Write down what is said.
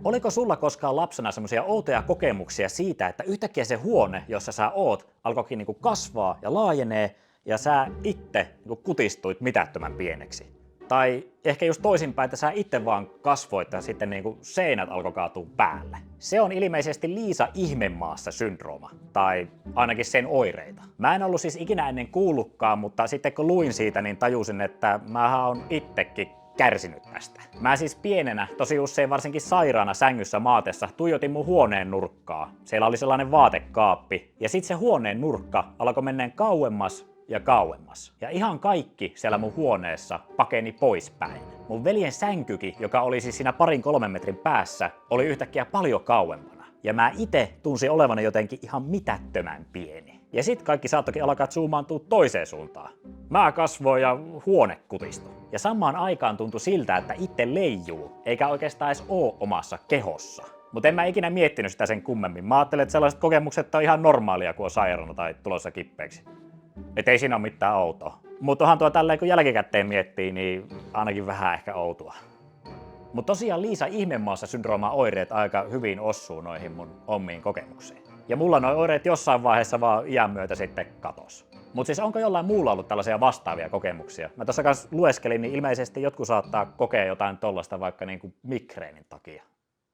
Oliko sulla koskaan lapsena semmoisia outoja kokemuksia siitä, että yhtäkkiä se huone, jossa sä oot, alkoikin niinku kasvaa ja laajenee ja sä itse niinku kutistuit mitättömän pieneksi? Tai ehkä just toisinpäin, että sä itse vaan kasvoit ja sitten niinku seinät alkoi kaatua päälle. Se on ilmeisesti Liisa Ihmemaassa syndrooma, tai ainakin sen oireita. Mä en ollut siis ikinä ennen kuullutkaan, mutta sitten kun luin siitä, niin tajusin, että mähän on itsekin kärsinyt tästä. Mä siis pienenä, tosi usein varsinkin sairaana sängyssä maatessa, tuijotin mun huoneen nurkkaa. Siellä oli sellainen vaatekaappi, ja sit se huoneen nurkka alkoi mennä kauemmas ja kauemmas. Ja ihan kaikki siellä mun huoneessa pakeni poispäin. Mun veljen sänkykin, joka oli siis siinä 2-3 metrin päässä, oli yhtäkkiä paljon kauempana. Ja mä ite tunsin olevani jotenkin ihan mitättömän pieni. Ja sit kaikki saattokin alkaa zoomaantua toiseen suuntaan. Mä kasvoin ja huone kutistui. Ja samaan aikaan tuntui siltä, että itse leijuu, eikä oikeastaan edes oo omassa kehossa. Mutta en mä ikinä miettinyt sitä sen kummemmin. Mä ajattelin, että sellaiset kokemukset on ihan normaalia, kun on sairaana tai tulossa kippeeksi. Et ei siinä ole mitään outoa. Mutta onhan tuo tälleen, kun jälkikäteen miettii, niin ainakin vähän ehkä outoa. Mutta tosiaan Liisa Ihmemaassa syndrooman oireet aika hyvin osuu noihin mun omiin kokemuksiin. Ja mulla noi oireet jossain vaiheessa vaan iän myötä sitten katos. Mutta siis onko jollain muulla ollut tällaisia vastaavia kokemuksia? Mä tuossa kanssa lueskelin, niin ilmeisesti jotkut saattaa kokea jotain tollasta vaikka niinku migreenin takia.